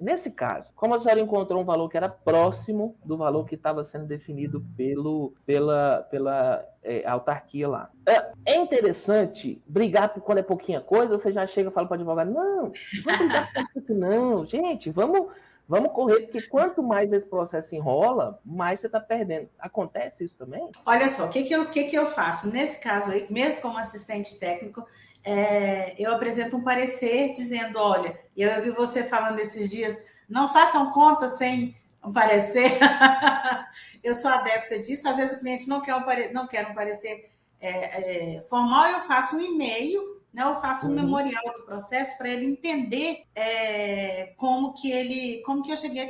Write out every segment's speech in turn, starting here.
Nesse caso, como a senhora encontrou um valor que era próximo do valor que estava sendo definido pela autarquia lá. É interessante brigar por quando é pouquinha coisa, você já chega e fala para o advogado, não, vamos brigar por isso aqui não, gente, vamos correr, porque quanto mais esse processo enrola, mais você está perdendo. Acontece isso também? Olha só, o que eu faço? Nesse caso aí, mesmo como assistente técnico, eu apresento um parecer dizendo, olha, eu vi você falando esses dias, não façam conta sem um parecer. Eu sou adepta disso. Às vezes o cliente não quer um parecer formal, eu faço um e-mail, né, eu faço um memorial do processo para ele entender como que eu cheguei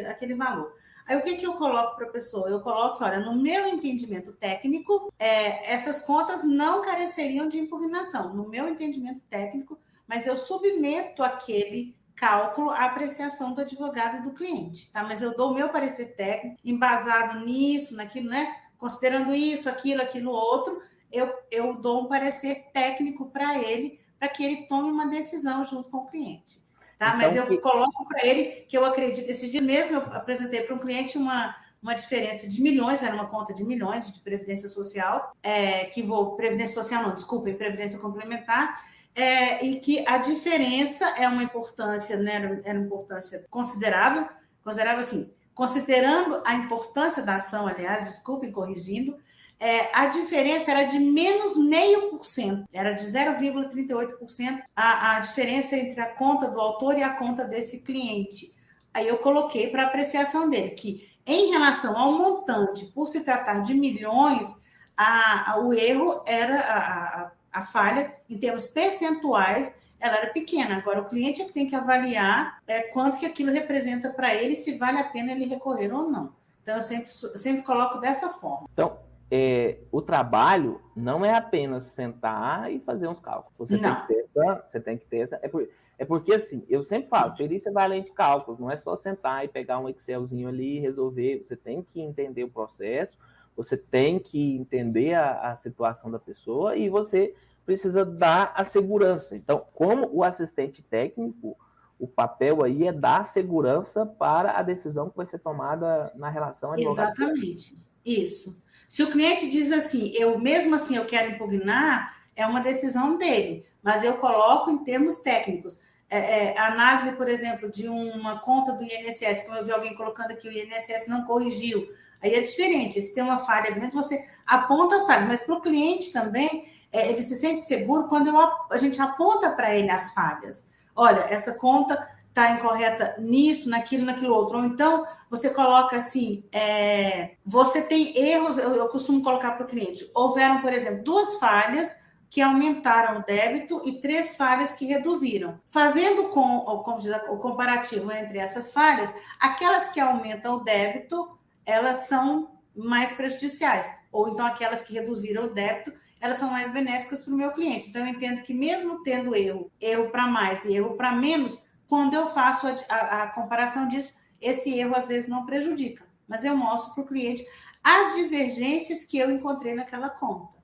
àquele valor. Aí o que eu coloco para a pessoa? Eu coloco, olha, no meu entendimento técnico, essas contas não careceriam de impugnação, no meu entendimento técnico, mas eu submeto aquele cálculo à apreciação do advogado e do cliente, tá? Mas eu dou o meu parecer técnico, embasado nisso, naquilo, né? Considerando isso, aquilo outro, eu dou um parecer técnico para ele, para que ele tome uma decisão junto com o cliente. Tá? Mas eu coloco para ele que eu acredito. Esse dia mesmo eu apresentei para um cliente uma diferença de milhões, era uma conta de milhões de previdência social, previdência social não, desculpa, previdência complementar, e que a diferença é uma importância, né, era uma importância considerável assim, considerando a importância da ação, aliás, desculpem, corrigindo, a diferença era de menos 0,5%, era de 0,38% a diferença entre a conta do autor e a conta desse cliente. Aí eu coloquei para apreciação dele, que em relação ao montante, por se tratar de milhões, o erro era a falha, em termos percentuais, ela era pequena. Agora, o cliente é que tem que avaliar quanto que aquilo representa para ele, se vale a pena ele recorrer ou não. Então, eu sempre coloco dessa forma. Então, o trabalho não é apenas sentar e fazer uns cálculos. Você tem que ter essa. É porque, assim, eu sempre falo, perícia vai além de cálculos, não é só sentar e pegar um Excelzinho ali e resolver. Você tem que entender o processo, você tem que entender a situação da pessoa e você precisa dar a segurança. Então, como o assistente técnico, o papel aí é dar segurança para a decisão que vai ser tomada na relação advogado. Exatamente, isso. Se o cliente diz assim, mesmo assim eu quero impugnar, é uma decisão dele, mas eu coloco em termos técnicos. Análise, por exemplo, de uma conta do INSS, como eu vi alguém colocando aqui, o INSS não corrigiu. Aí é diferente, se tem uma falha grande, você aponta as falhas, mas para o cliente também, ele se sente seguro quando a gente aponta para ele as falhas. Olha, essa conta está incorreta nisso, naquilo outro. Ou então, você coloca assim, você tem erros, eu costumo colocar para o cliente, houveram, por exemplo, 2 falhas que aumentaram o débito e 3 falhas que reduziram. Fazendo como diz, o comparativo entre essas falhas, aquelas que aumentam o débito, elas são mais prejudiciais. Ou então aquelas que reduziram o débito, elas são mais benéficas para o meu cliente. Então, eu entendo que mesmo tendo erro para mais e erro para menos, quando eu faço a comparação disso, esse erro às vezes não prejudica. Mas eu mostro para o cliente as divergências que eu encontrei naquela conta.